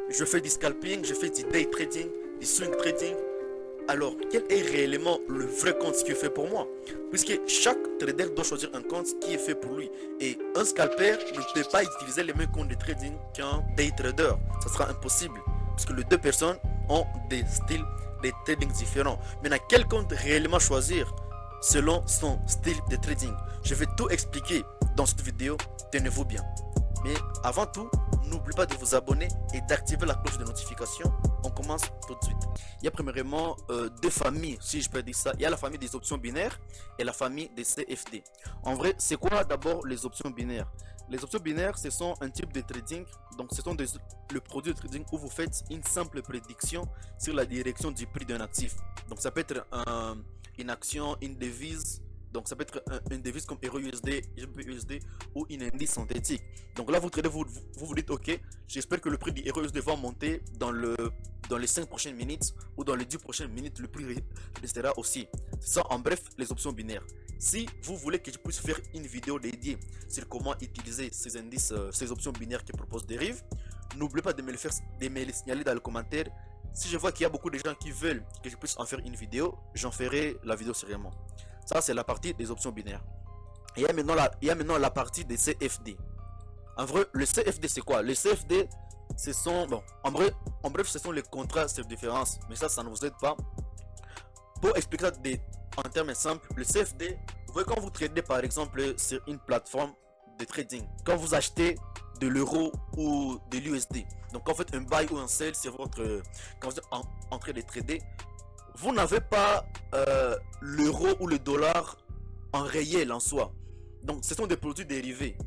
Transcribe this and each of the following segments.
je fais du scalping, je fais du day trading, du swing trading. Alors, quel est réellement le vrai compte qui est fait pour moi? Puisque chaque trader doit choisir un compte qui est fait pour lui. Et un scalper ne peut pas utiliser les mêmes comptes de trading qu'un day trader. Ça sera impossible. Parce que les deux personnes ont des styles de trading différents. Maintenant, quel compte réellement choisir selon son style de trading? Je vais tout expliquer dans cette vidéo. Tenez-vous bien. Mais avant tout, n'oubliez pas de vous abonner et d'activer la cloche de notification. On commence tout de suite. Il y a premièrement deux familles, si je peux dire ça. Il y a la famille des options binaires et la famille des CFD. En vrai, c'est quoi d'abord les options binaires? Les options binaires, ce sont un type de trading. Donc, ce sont le produit de trading où vous faites une simple prédiction sur la direction du prix d'un actif. Donc, ça peut être une action, une devise. Donc, ça peut être une devise comme EURUSD, GBP/USD ou une indice synthétique. Donc là, vous tradez, vous dites, ok, j'espère que le prix du EURUSD va monter dans les 5 prochaines minutes ou dans les 10 prochaines minutes, le prix restera aussi. C'est ça, en bref, les options binaires. Si vous voulez que je puisse faire une vidéo dédiée sur comment utiliser ces indices, ces options binaires que propose Derive, n'oubliez pas de me le signaler dans les commentaires. Si je vois qu'il y a beaucoup de gens qui veulent que je puisse en faire une vidéo, j'en ferai la vidéo sûrement. Ça, c'est la partie des options binaires. Et il y a maintenant la partie des CFD. En vrai, le CFD, c'est quoi? Les CFD, ce sont, bon, en bref, ce sont les contrats sur différence. Mais ça ne vous aide pas. Pour expliquer ça en termes simples, le CFD, vous voyez quand vous tradez par exemple sur une plateforme de trading, quand vous achetez de l'euro ou de l'USD, donc quand vous faites un buy ou un sell sur quand vous êtes en train de trader, vous n'avez pas l'euro ou le dollar en réel en soi. Donc, ce sont des produits dérivés.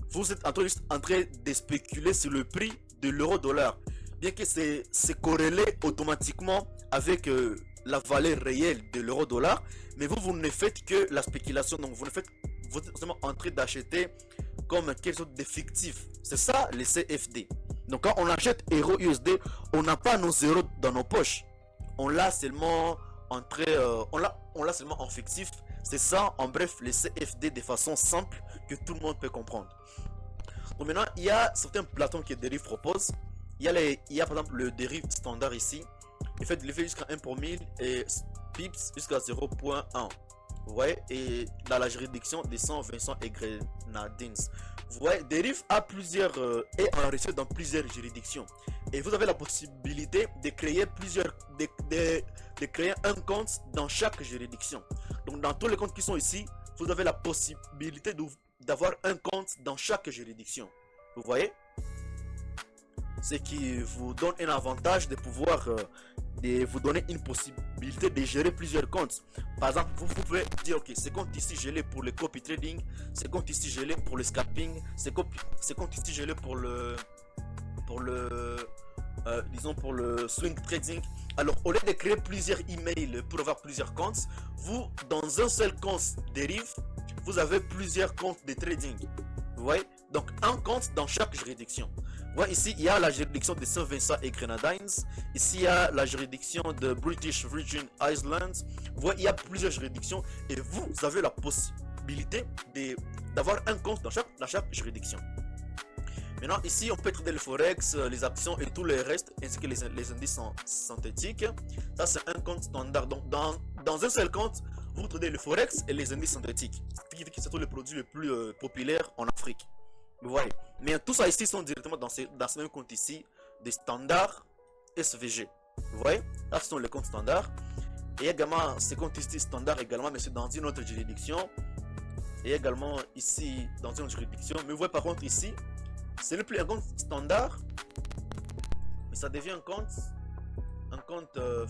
Vous êtes en train de spéculer sur le prix de l'euro-dollar. Bien que c'est corrélé automatiquement avec la valeur réelle de l'euro-dollar. Mais vous ne faites que la spéculation. Donc, vous êtes seulement en train d'acheter comme quelque chose de fictif. C'est ça, les CFD. Donc, quand on achète euro-USD, on n'a pas nos euros dans nos poches. On l'a seulement on l'a seulement en fictif. C'est ça, en bref, les CFD de façon simple que tout le monde peut comprendre. Donc maintenant, il y a certaines plateformes que Derive propose. Il y a par exemple le Derive standard ici. Il fait de l'effet jusqu'à 1 pour 1000 et pips jusqu'à 0.1. Vous voyez, et dans la juridiction des 100 et Grenadines. Vous voyez, Derive a est enregistré dans plusieurs juridictions. Et vous avez la possibilité de créer de créer un compte dans chaque juridiction. Donc dans tous les comptes qui sont ici, vous avez la possibilité d'avoir un compte dans chaque juridiction. Vous voyez? Ce qui vous donne un avantage de pouvoir vous donner une possibilité de gérer plusieurs comptes. Par exemple, vous pouvez dire, ok, ce compte ici, je l'ai pour le copy trading, ce compte ici, je l'ai pour le scalping, ce compte ici, je l'ai pour disons pour le swing trading. Alors, au lieu de créer plusieurs emails pour avoir plusieurs comptes, vous, dans un seul compte Derive, vous avez plusieurs comptes de trading. Vous voyez? Donc, un compte dans chaque juridiction. Vous voyez, ici, il y a la juridiction de Saint-Vincent et Grenadines. Ici, il y a la juridiction de British Virgin Islands. Vous voyez, il y a plusieurs juridictions et vous avez la possibilité d'avoir un compte dans chaque juridiction. Maintenant, ici, on peut trader le forex, les actions et tout le reste, ainsi que les indices synthétiques. Ça, c'est un compte standard. Donc, dans un seul compte, vous tradez le forex et les indices synthétiques. C'est tous les produits les plus populaires en Afrique. Vous voyez. Mais tout ça ici sont directement dans ce même compte ici, des standards SVG. Vous voyez. Là, ce sont les comptes standards. Et également, ces comptes ici standards également, mais c'est dans une autre juridiction. Et également ici, dans une autre juridiction. Mais vous voyez par contre ici, ce n'est plus un compte standard, mais ça devient un compte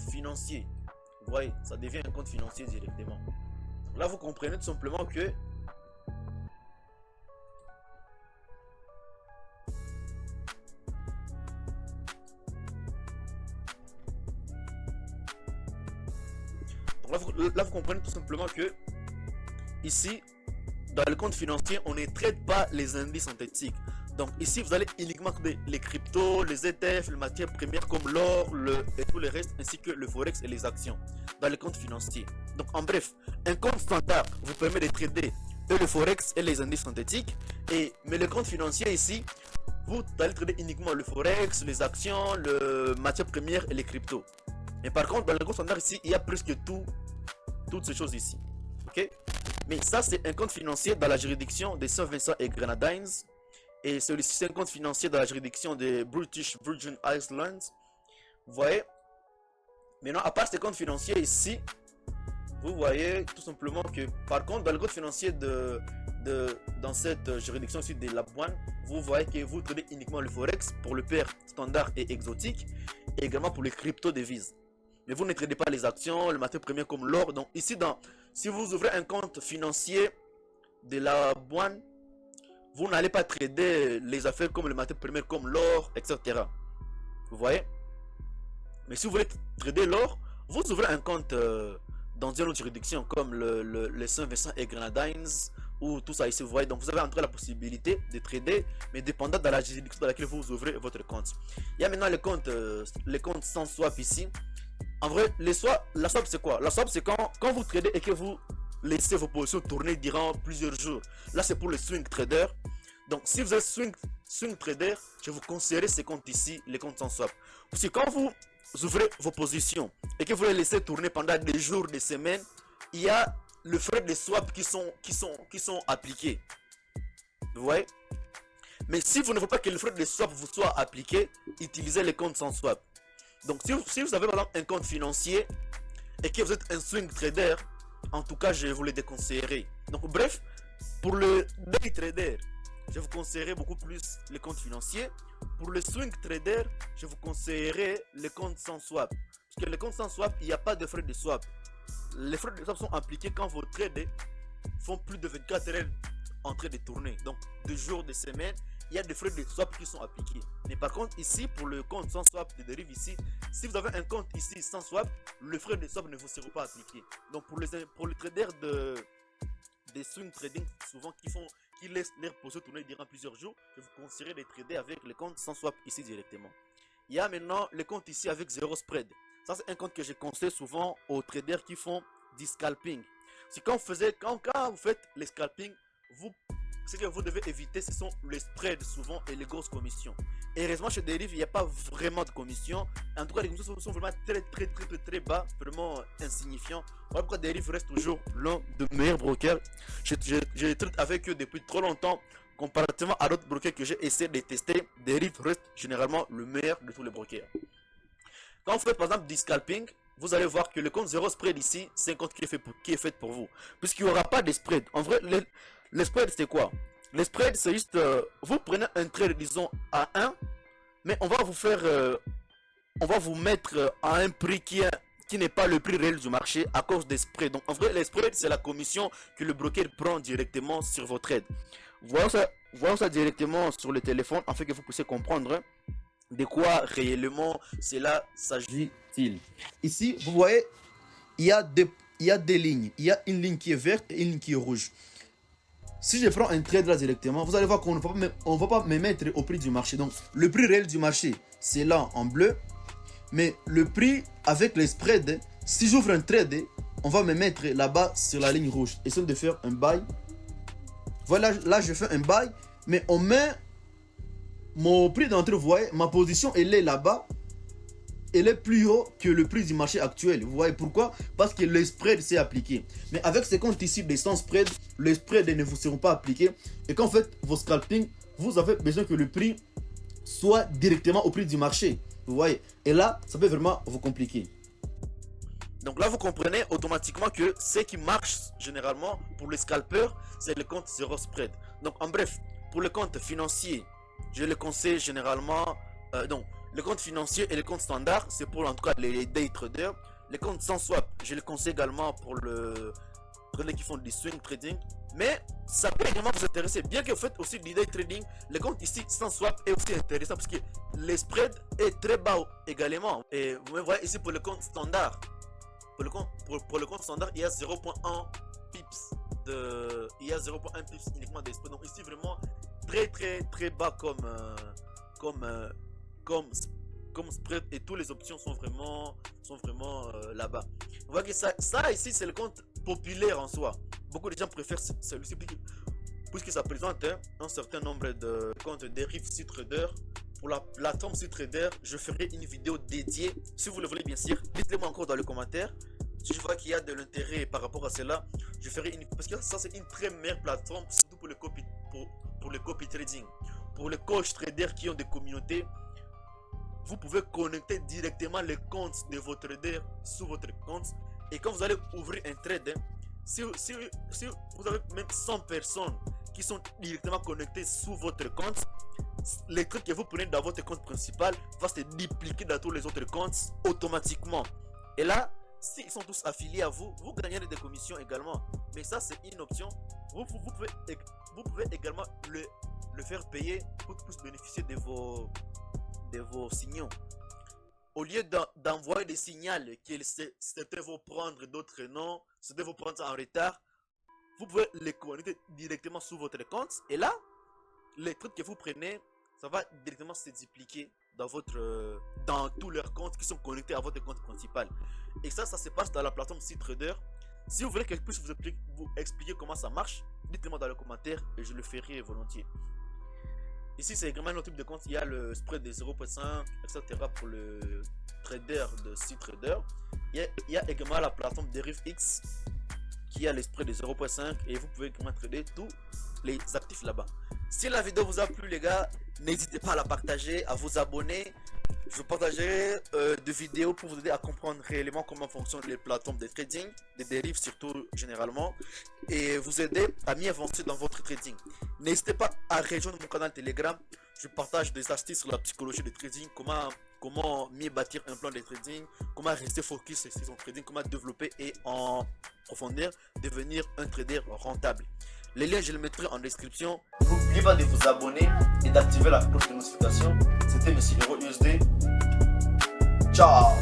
financier. Vous voyez, ça devient un compte financier directement. Donc là, vous comprenez tout simplement que vous comprenez tout simplement que ici, dans le compte financier, on ne traite pas les indices synthétiques. Donc ici, vous allez uniquement trouver les cryptos, les ETF, les matières premières comme l'or, et tout le reste, ainsi que le forex et les actions dans les comptes financiers. Donc en bref, un compte standard vous permet de trader le forex et les indices synthétiques. Mais le compte financier ici vous allez trader uniquement le forex, les actions, le matière première et les cryptos. Mais par contre, dans le compte standard ici, il y a presque toutes ces choses ici. Ok? Mais ça, c'est un compte financier dans la juridiction des Saint-Vincent et Grenadines. Et celui-ci, c'est un compte financier dans la juridiction des British Virgin Islands. Vous voyez? Maintenant, à part ces comptes financiers ici, vous voyez tout simplement que, par contre, dans le compte financier dans cette juridiction ici de la Boine, vous voyez que vous tradez uniquement le forex pour le pair standard et exotique, et également pour les crypto-devises. Mais vous ne tradez pas les actions, le matière première comme l'or. Donc ici, si vous ouvrez un compte financier de la Boine, vous n'allez pas trader les affaires comme le matière première comme l'or, etc. Vous voyez? Mais si vous voulez trader l'or, vous ouvrez un compte dans une autre juridiction comme les Saint-Vincent et Grenadines ou tout ça ici, vous voyez. Donc vous avez entre la possibilité de trader, mais dépendant de la juridiction dans laquelle vous ouvrez votre compte. Il y a maintenant les comptes sans swap ici. En vrai, la swap c'est quoi? La swap c'est quand vous tradez et que vous laissez vos positions tourner durant plusieurs jours. Là c'est pour les swing traders. Donc si vous êtes swing trader, je vous conseillerais ces comptes ici, les comptes sans swap. Parce que quand vous ouvrez vos positions et que vous les laissez tourner pendant des jours, des semaines, il y a le frais de swap qui sont appliqués. Vous voyez? Mais si vous ne voulez pas que le frais de swap vous soit appliqué, utilisez les comptes sans swap. Donc si vous avez par exemple un compte financier et que vous êtes un swing trader, en tout cas je vous le déconseillerais. Donc bref, pour le day trader, je vous conseillerais beaucoup plus les comptes financiers. Pour le swing trader, je vous conseillerais les comptes sans swap. Parce que les comptes sans swap, il n'y a pas de frais de swap. Les frais de swap sont appliqués quand vos trades font plus de 24 heures en train de tourner. Donc, de jours, de semaines, il y a des frais de swap qui sont appliqués. Mais par contre, ici, pour le compte sans swap de dérive ici, si vous avez un compte ici sans swap, le frais de swap ne vous sera pas appliqué. Donc, pour les traders des swing trading, souvent qui laissent leur position tourner durant plusieurs jours, je vous conseillerais de trader avec les comptes sans swap ici directement. Il y a maintenant les comptes ici avec zéro spread. Ça, c'est un compte que je conseille souvent aux traders qui font du scalping. C'est quand vous faites les scalping, ce que vous devez éviter, ce sont les spreads souvent et les grosses commissions. Et heureusement, chez Derive, il n'y a pas vraiment de commissions. En tout cas, les commissions sont vraiment très bas, vraiment insignifiants. Voilà pourquoi Derive reste toujours l'un des meilleurs brokers. Je traite avec eux depuis trop longtemps. Comparativement à d'autres brokers que j'ai essayé de tester, Derive reste généralement le meilleur de tous les brokers. Quand vous faites par exemple du scalping, vous allez voir que le compte zéro spread ici, c'est un compte qui est fait pour vous. Puisqu'il n'y aura pas de spread. En vrai, les spreads, c'est quoi? Les spreads, c'est juste, vous prenez un trade, disons, à 1, mais on va vous mettre à un prix qui n'est pas le prix réel du marché à cause des spreads. Donc, en vrai, les spreads, c'est la commission que le broker prend directement sur vos trades. Voyons ça directement sur le téléphone, afin que vous puissiez comprendre de quoi réellement cela s'agit-il. Ici, vous voyez, il y a des lignes. Il y a une ligne qui est verte et une ligne qui est rouge. Si je prends un trade là directement, vous allez voir qu'on ne va pas me mettre au prix du marché. Donc, le prix réel du marché, c'est là en bleu. Mais le prix avec les spreads, si j'ouvre un trade, on va me mettre là-bas sur la ligne rouge. Essayons de faire un buy. Voilà, là je fais un buy. Mais on met mon prix d'entrée, vous voyez, ma position, elle est là-bas. Elle est plus haut que le prix du marché actuel. Vous voyez pourquoi? Parce que le spread s'est appliqué. Mais avec ces comptes ici des sans spread, les spreads ne vous seront pas appliqués. Et quand vous faites vos scalping, vous avez besoin que le prix soit directement au prix du marché. Vous voyez? Et là, ça peut vraiment vous compliquer. Donc là, vous comprenez automatiquement que ce qui marche généralement pour les scalpers, c'est le compte zéro spread. Donc en bref, pour le compte financier, je le conseille généralement... le compte financier et le compte standard, c'est pour en tout cas les day traders. Les comptes sans swap, je le conseille également pour les qui font du swing trading. Mais ça peut également vous intéresser. Bien que vous faites aussi du day trading, le compte ici sans swap est aussi intéressant parce que les spreads est très bas également. Et vous voyez ici pour le compte standard. Pour le compte standard, il y a 0.1 pips il y a 0.1 pips uniquement des spreads. Donc ici vraiment très bas comme spread, et toutes les options sont vraiment là-bas. Vous voyez que ça ici c'est le compte populaire en soi. Beaucoup de gens préfèrent celui-ci puisque ça présente un certain nombre de comptes dérives CTrader. Pour la plateforme CTrader, je ferai une vidéo dédiée, si vous le voulez bien sûr. Dites-le-moi encore dans les commentaires. Si je vois qu'il y a de l'intérêt par rapport à cela, je ferai une... Parce que ça, c'est une très meilleure plateforme, surtout pour le copy trading. Pour les coach traders qui ont des communautés, vous pouvez connecter directement les comptes de votre trader sur votre compte. Et quand vous allez ouvrir un trade, si vous avez même 100 personnes qui sont directement connectées sur votre compte, les trucs que vous prenez dans votre compte principal va se dupliquer dans tous les autres comptes automatiquement. Et là, s'ils sont tous affiliés à vous, vous gagnerez des commissions également. Mais ça, c'est une option. Vous pouvez également le faire payer pour bénéficier de vos signaux. Au lieu d'envoyer des signaux que certains vont prendre, d'autres non, certains vont prendre en retard, vous pouvez les connecter directement sur votre compte. Et là, les trucs que vous prenez, ça va directement se dupliquer dans tous leurs comptes qui sont connectés à votre compte principal. Et ça se passe dans la plateforme CTrader. Si vous voulez que je puisse vous expliquer comment ça marche, dites-le-moi dans les commentaires et je le ferai volontiers. Ici, c'est également un autre type de compte. Il y a le spread de 0.5, etc. pour le trader de CTrader. Il y a également la plateforme DeriveX qui a le spread de 0.5 et vous pouvez également trader tous les actifs là-bas. Si la vidéo vous a plu, les gars, n'hésitez pas à la partager, à vous abonner. Je partagerai des vidéos pour vous aider à comprendre réellement comment fonctionnent les plateformes de trading, des dérives surtout généralement, et vous aider à mieux avancer dans votre trading. N'hésitez pas à rejoindre mon canal Telegram. Je partage des astuces sur la psychologie de trading, comment mieux bâtir un plan de trading, comment rester focus sur son trading, comment développer et en profondeur devenir un trader rentable. Les liens, je les mettrai en description. N'oubliez pas de vous abonner et d'activer la cloche de notification. C'était Monsieur Euro USD. Ciao.